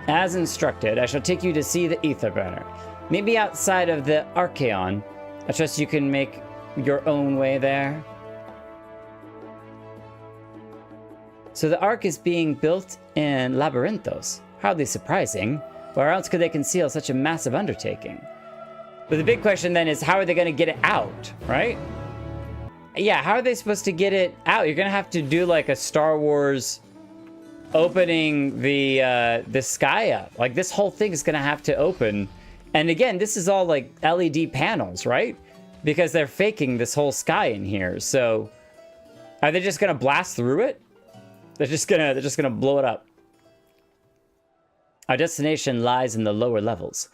As instructed, I shall take you to see the Aetherburner. Maybe outside of the Archaeon. I trust you can make your own way there. So the Ark is being built in Labyrinthos. Hardly surprising. Where else could they conceal such a massive undertaking? But the big question then is, how are they going to get it out, right? Yeah, how are they supposed to get it out? You're going to have to do like a Star Wars opening the sky up. Like, this whole thing is going to have to open. And again, this is all like LED panels, right? Because they're faking this whole sky in here. So are they just going to blast through it? They're just gonna blow it up. Our destination lies in the lower levels.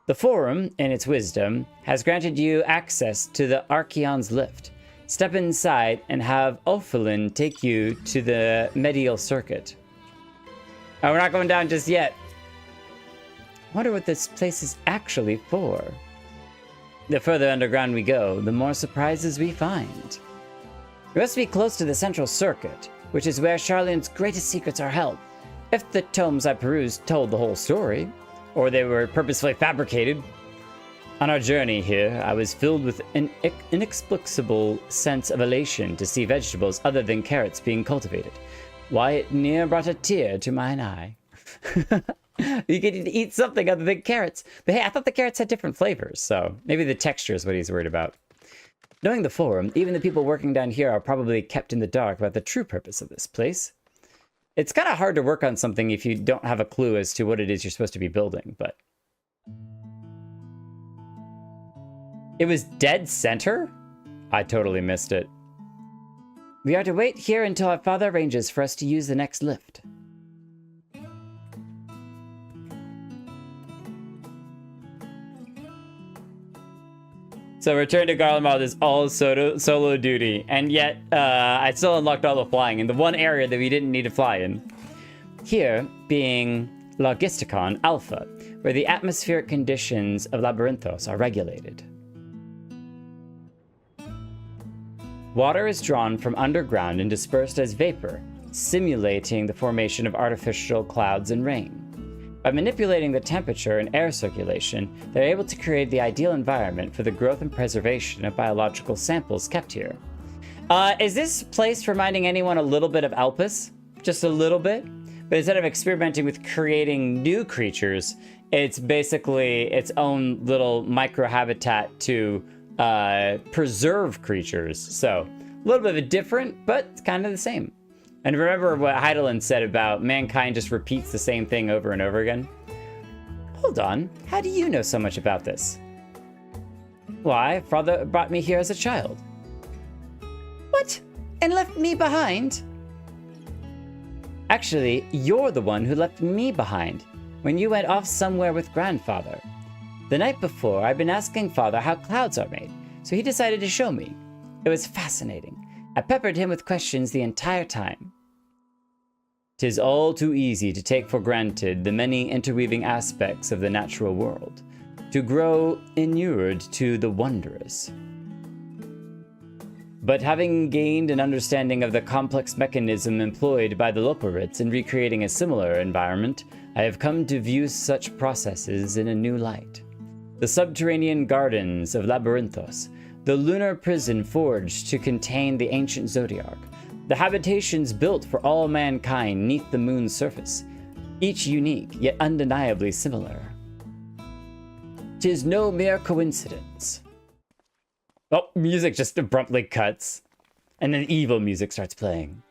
The Forum, in its wisdom, has granted you access to the Archaeon's lift. Step inside and have Ophelin take you to the medial circuit. Oh, we're not going down just yet. I wonder what this place is actually for. The further underground we go, the more surprises we find. We must be close to the central circuit, which is where Sharlayan's greatest secrets are held. If the tomes I perused told the whole story, or they were purposefully fabricated. On our journey here, I was filled with an inexplicable sense of elation to see vegetables other than carrots being cultivated. Why, it near brought a tear to mine eye. You get to eat something other than carrots. But hey, I thought the carrots had different flavors, so maybe the texture is what he's worried about. Knowing the Forum, even the people working down here are probably kept in the dark about the true purpose of this place. It's kind of hard to work on something if you don't have a clue as to what it is you're supposed to be building, but... It was dead center? I totally missed it. We are to wait here until our father arranges for us to use the next lift. So Return to Garlemald is all solo duty, and yet I still unlocked all the flying in the one area that we didn't need to fly in. Here being Logisticon Alpha, where the atmospheric conditions of Labyrinthos are regulated. Water is drawn from underground and dispersed as vapor, simulating the formation of artificial clouds and rain. By manipulating the temperature and air circulation, they're able to create the ideal environment for the growth and preservation of biological samples kept here. Is this place reminding anyone a little bit of Alpus? Just a little bit? But instead of experimenting with creating new creatures, it's basically its own little micro-habitat to preserve creatures. So, a little bit of a different, but kind of the same. And remember what Heidelin said about mankind just repeats the same thing over and over again? Hold on, how do you know so much about this? Why, father brought me here as a child. What? And left me behind? Actually, you're the one who left me behind when you went off somewhere with grandfather. The night before, I'd been asking father how clouds are made, so he decided to show me. It was fascinating. I peppered him with questions the entire time. 'Tis all too easy to take for granted the many interweaving aspects of the natural world, to grow inured to the wondrous. But having gained an understanding of the complex mechanism employed by the Loperids in recreating a similar environment, I have come to view such processes in a new light. The subterranean gardens of Labyrinthos, the lunar prison forged to contain the ancient Zodiarch, the habitations built for all mankind neath the moon's surface, each unique yet undeniably similar. 'Tis no mere coincidence. Oh, music just abruptly cuts, and then evil music starts playing.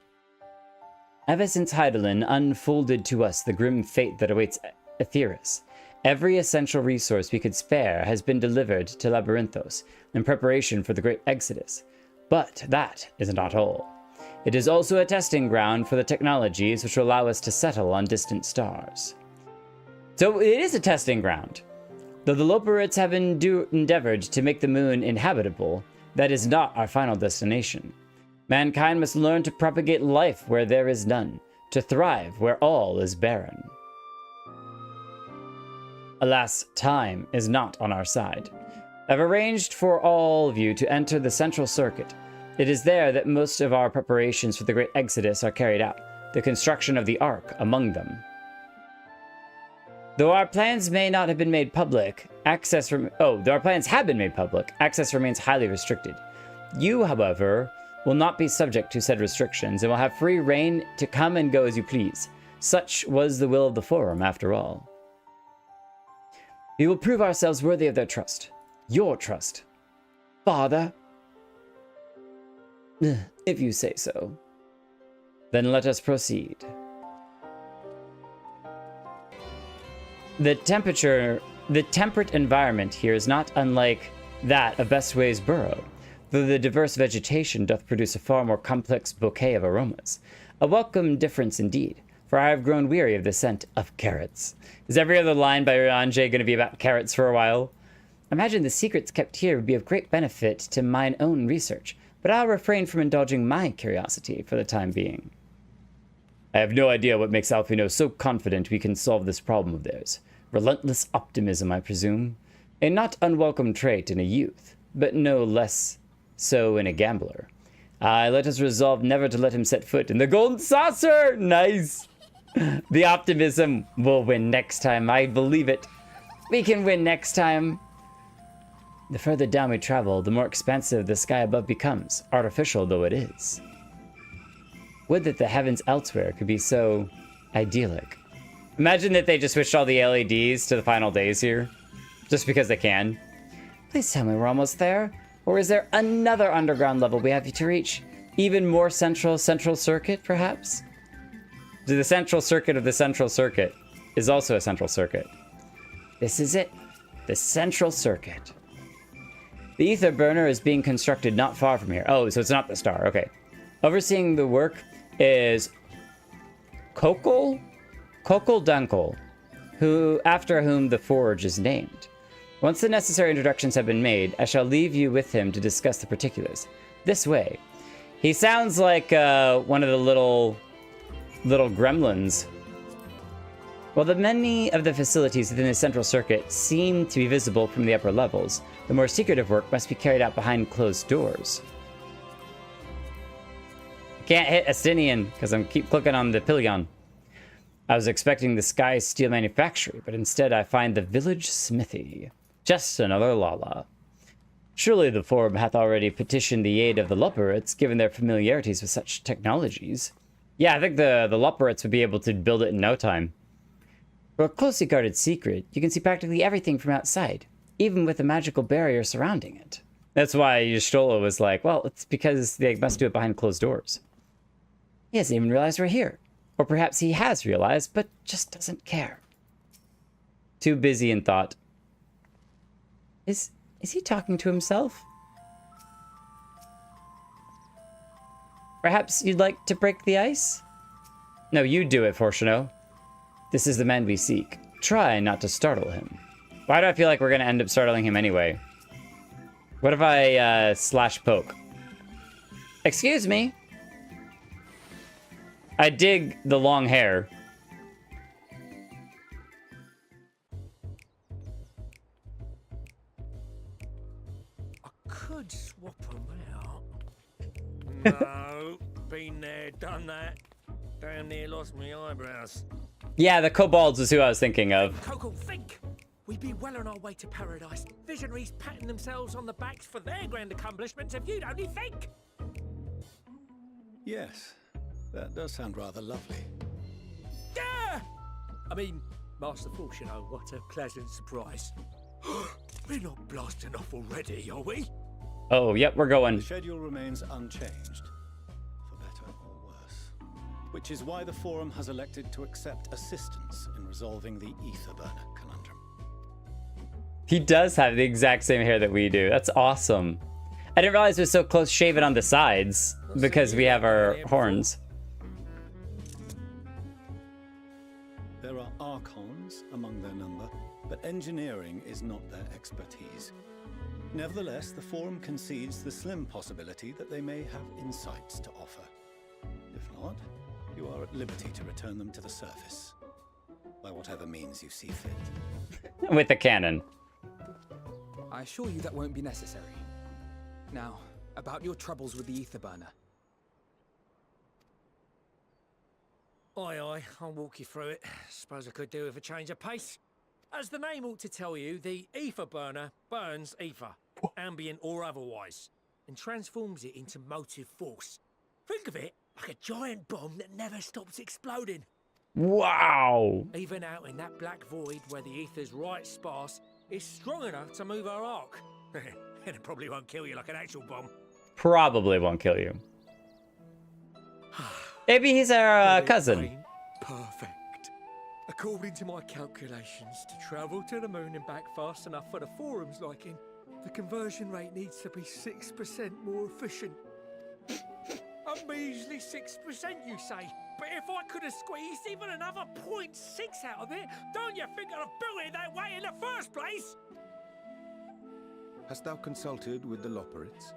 Ever since Heidelin unfolded to us the grim fate that awaits Aetheris, every essential resource we could spare has been delivered to Labyrinthos in preparation for the great exodus. But that is not all. It is also a testing ground for the technologies which will allow us to settle on distant stars. So it is a testing ground. Though the Loperids have endeavored to make the moon inhabitable, that is not our final destination. Mankind must learn to propagate life where there is none, to thrive where all is barren. Alas, time is not on our side. I've arranged for all of you to enter the central circuit. It is there that most of our preparations for the great exodus are carried out, the construction of the Ark among them. Though our plans may not have been made public, though our plans have been made public, access remains highly restricted. You, however, will not be subject to said restrictions and will have free reign to come and go as you please. Such was the will of the Forum, after all. We will prove ourselves worthy of their trust. Your trust. Father. If you say so. Then let us proceed. The temperate environment here is not unlike that of Bestway's burrow, though the diverse vegetation doth produce a far more complex bouquet of aromas. A welcome difference indeed, for I have grown weary of the scent of carrots. Is every other line by Ranjay going to be about carrots for a while? Imagine the secrets kept here would be of great benefit to mine own research, but I'll refrain from indulging my curiosity for the time being. I have no idea what makes Alphino so confident we can solve this problem of theirs. Relentless optimism, I presume. A not unwelcome trait in a youth, but no less so in a gambler. Let us resolve never to let him set foot in the Golden Saucer! Nice! The optimism will win next time, I believe it. We can win next time. The further down we travel, the more expansive the sky above becomes, artificial though it is. Would that the heavens elsewhere could be so idyllic. Imagine that they just switched all the LEDs to the final days here, just because they can. Please tell me we're almost there. Or is there another underground level we have to reach? Even more central circuit, perhaps? The central circuit of the central circuit is also a central circuit. This is it. The central circuit. The Aetherburner is being constructed not far from here. Oh, so it's not the star. Okay. Overseeing the work is Kokol Dunkel, after whom the forge is named. Once the necessary introductions have been made, I shall leave you with him to discuss the particulars. This way. He sounds like one of the little gremlins. While the many of the facilities within the central circuit seem to be visible from the upper levels, the more secretive work must be carried out behind closed doors. Can't hit Astinian because I'm keep clicking on the pillion. I was expecting the Sky Steel Manufactory, but instead I find the Village Smithy. Just another Lala. Surely the Forum hath already petitioned the aid of the Lupperates, given their familiarities with such technologies. Yeah, I think the Lupperates would be able to build it in no time. For a closely guarded secret, you can see practically everything from outside, even with a magical barrier surrounding it. That's why Y'shtola was like, well, it's because they must do it behind closed doors. He hasn't even realized we're here. Or perhaps he has realized, but just doesn't care. Too busy in thought. Is he talking to himself? Perhaps you'd like to break the ice? No, you do it, Fortuno. This is the man we seek. Try not to startle him. Why do I feel like we're going to end up startling him anyway? What if I slash poke? Excuse me. I dig the long hair. I could swap them out. No, been there, done that. Damn near lost my eyebrows. Yeah, the kobolds is who I was thinking of. Coco, think! We'd be well on our way to paradise. Visionaries patting themselves on the backs for their grand accomplishments if you'd only think! Yes, that does sound rather lovely. Yeah! I mean, Master Force, you know, what a pleasant surprise. We're not blasting off already, are we? Oh, yep, we're going. The schedule remains unchanged, for better or worse. Which is why the Forum has elected to accept assistance in resolving the Aetherburner conundrum. He does have the exact same hair that we do. That's awesome. I didn't realize it was so close shaven on the sides because we have our horns. There are Archons among their number, but engineering is not their expertise. Nevertheless, the Forum concedes the slim possibility that they may have insights to offer. If not, you are at liberty to return them to the surface, by whatever means you see fit. With the cannon. I assure you that won't be necessary. Now, about your troubles with the Aetherburner. Aye, I'll walk you through it. Suppose I could do with a change of pace. As the name ought to tell you, the Aetherburner burns ether, ambient or otherwise, and transforms it into motive force. Think of it like a giant bomb that never stops exploding. Wow. Even out in that black void where the ether's right sparse, it's strong enough to move our arc. And it probably won't kill you like an actual bomb. Probably won't kill you. Maybe he's our cousin. Perfect. According to my calculations, to travel to the moon and back fast enough for the forum's liking, the conversion rate needs to be 6% more efficient. A measly 6%, you say? But if I could have squeezed even another 0.6 out of it, don't you think I'd have built it that way in the first place? Hast thou consulted with the Loperids?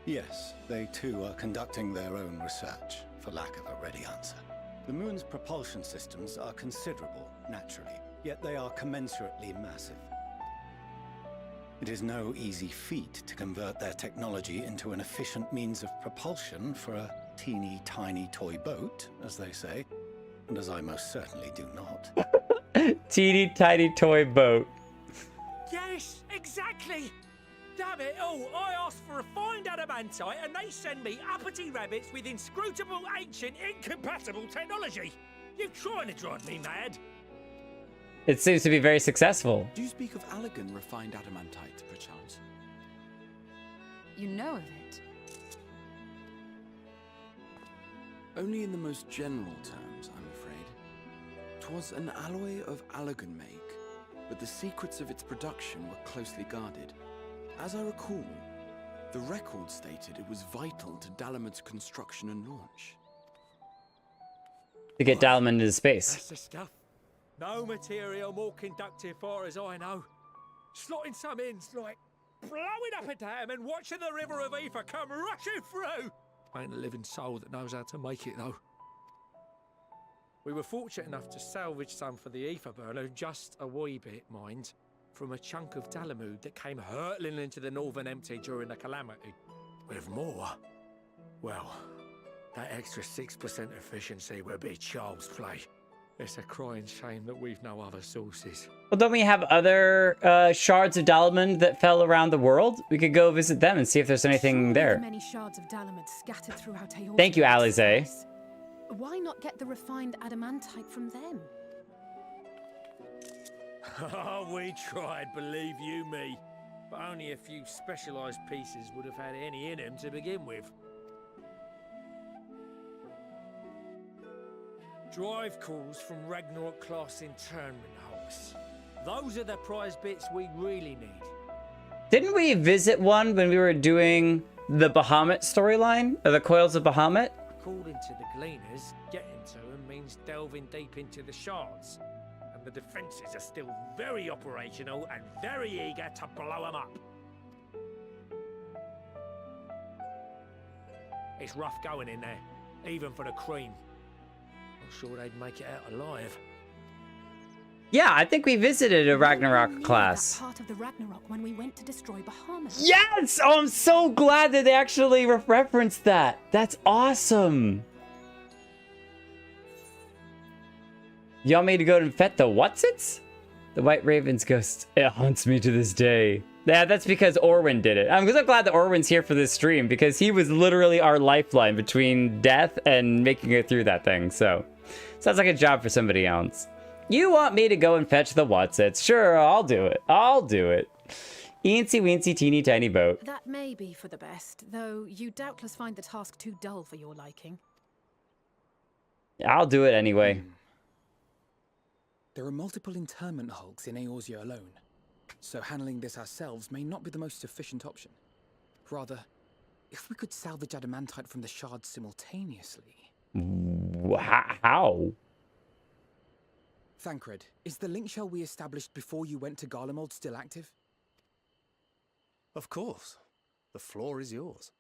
Yes, they too are conducting their own research, for lack of a ready answer. The moon's propulsion systems are considerable, naturally, yet they are commensurately massive. It is no easy feat to convert their technology into an efficient means of propulsion for a teeny tiny toy boat, as they say, and as I most certainly do not. Teeny tiny toy boat. Yes, exactly! Damn it all, I asked for refined adamantite and they send me uppity rabbits with inscrutable, ancient, incompatible technology! You're trying to drive me mad! It seems to be very successful. Do you speak of Allegan refined adamantite, perchance? You know of it? Only in the most general terms, I'm afraid. 'Twas an alloy of Allegan make, but the secrets of its production were closely guarded. As I recall, the record stated it was vital to Dalamud's construction and launch. To get Dalamud into space. That's the stuff. No material more conductive far as I know. Slotting some ins like blowing up a dam and watching the river of ether come rushing through. Ain't a living soul that knows how to make it though. We were fortunate enough to salvage some for the Aetherburner, just a wee bit, mind, from a chunk of Dalamud that came hurtling into the Northern Empty during the calamity. With more, well, that extra 6% efficiency would be child's play. It's a crying shame that we've no other sources. Well, don't we have other shards of Dalamud that fell around the world? We could go visit them and see if there's anything there. Many shards of Dalamud scattered throughout Eorzea. Thank you, Alize. Why not get the refined adamantite from them? Oh, we tried, believe you me. But only a few specialised pieces would have had any in them to begin with. Drive calls from Ragnarok-class internment hulks. Those are the prize bits we really need. Didn't we visit one when we were doing the Bahamut storyline? Or the Coils of Bahamut? According to the Gleaners, getting to them means delving deep into the shards. And the defences are still very operational and very eager to blow them up. It's rough going in there, even for the cream. Not sure they'd make it out alive. Yeah, I think we visited a Ragnarok class. That part of the Ragnarok when we went to destroy Bahamut. Yes! Oh, I'm so glad that they actually referenced that. That's awesome. You want me to go and fet the whatsits? The White Raven's ghost. It haunts me to this day. Yeah, that's because Orwin did it. I'm so glad that Orwin's here for this stream because he was literally our lifeline between death and making it through that thing. So, sounds like a job for somebody else. You want me to go and fetch the whatsits? Sure, I'll do it. I'll do it. Eensy weensy teeny tiny boat. That may be for the best, though you doubtless find the task too dull for your liking. I'll do it anyway. There are multiple internment hulks in Eorzea alone, so handling this ourselves may not be the most efficient option. Rather, if we could salvage adamantite from the shards simultaneously... How? Thancred, is the link shell we established before you went to Garlemald still active? Of course. The floor is yours.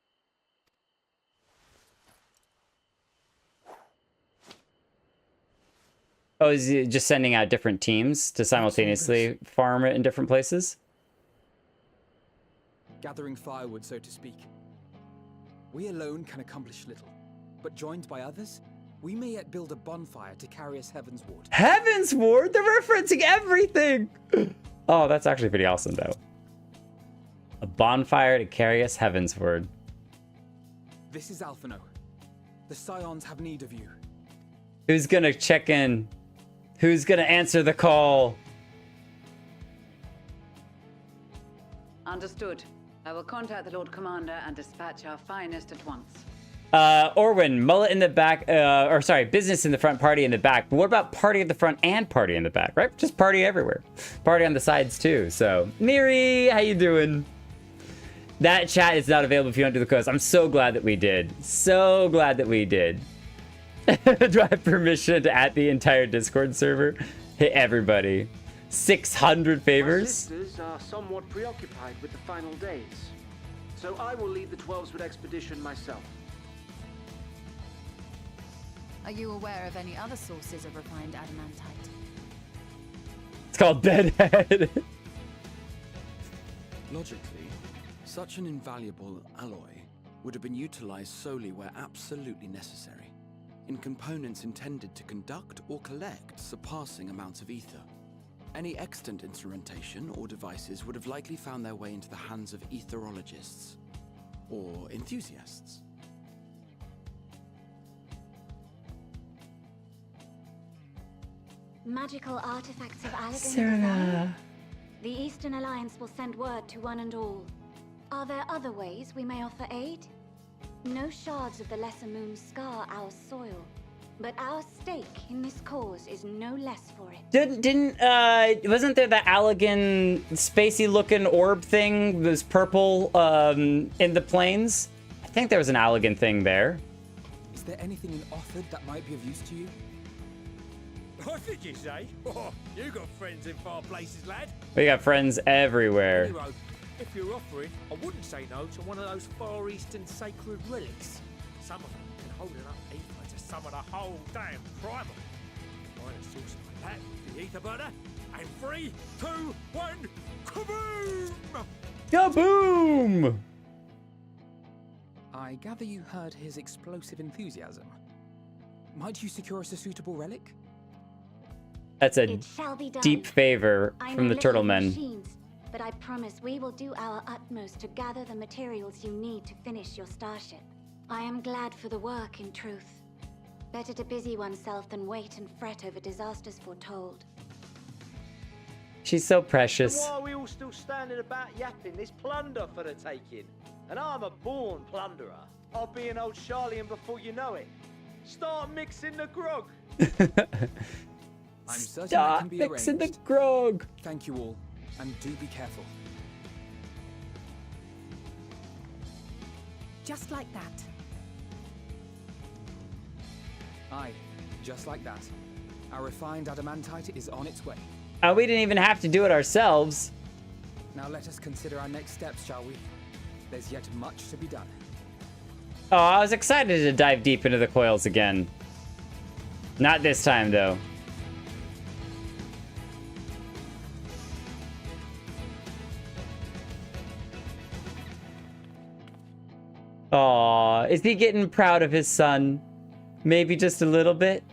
Oh, is he just sending out different teams to simultaneously farm it in different places? Gathering firewood, so to speak. We alone can accomplish little, but joined by others, we may yet build a bonfire to carry us heavensward. Heavensward? They're referencing everything! Oh, that's actually pretty awesome, though. A bonfire to carry us heavensward. This is Alphino. The Scions have need of you. Who's gonna check in? Who's gonna answer the call? Understood. I will contact the Lord Commander and dispatch our finest at once. Orwin, mullet in the back, or sorry, business in the front, party in the back. But what about party at the front and party in the back, right? Just party everywhere. Party on the sides too, so. Miri, how you doing? That chat is not available if you don't do the codes. I'm so glad that we did. So glad that we did. Do I have permission to add the entire Discord server? Hit everybody. 600 favors? My sisters are somewhat preoccupied with the final days, so I will lead the 12-foot expedition myself. Are you aware of any other sources of refined adamantite? It's called Deadhead. Logically, such an invaluable alloy would have been utilized solely where absolutely necessary, in components intended to conduct or collect surpassing amounts of ether. Any extant instrumentation or devices would have likely found their way into the hands of etherologists or enthusiasts. Magical artifacts of Aladdin Sarah. design? The Eastern Alliance will send word to one and all. Are there other ways we may offer aid? No shards of the Lesser Moon scar our soil, but our stake in this cause is no less for it. Wasn't there that Allegan spacey looking orb thing, this purple, in the plains? I think there was an Allegan thing there. Is there anything in Othard that might be of use to you? What did you say? Oh, you got friends in far places, lad. We got friends everywhere. Anyway, if you're offering, I wouldn't say no to one of those Far Eastern sacred relics. Some of them can hold enough ether to summon a whole damn primal. Find a source like that with the Aetherburner, and 3, 2, 1, kaboom! Kaboom! I gather you heard his explosive enthusiasm. Might you secure us a suitable relic? That's a It shall be done. deep favor I from know the little Turtle of Men. machines, but I promise we will do our utmost to gather the materials you need to finish your starship. I am glad for the work, in truth. Better to busy oneself than wait and fret over disasters foretold. She's so precious. Why are we all still standing about yapping? There's plunder for the taking. And I'm a born plunderer. I'll be an old Sharlayan before you know it. Start mixing the grog. I'm certain that Stop can be mixing the arranged. grog. Thank you all, and do be careful. Just like that. Aye, just like that. Our refined adamantite is on its way. We didn't even have to do it ourselves. Now let us consider our next steps, shall we? There's yet much to be done. Oh, I was excited to dive deep into the coils again. Not this time, though. Aw, is he getting proud of his son? Maybe just a little bit?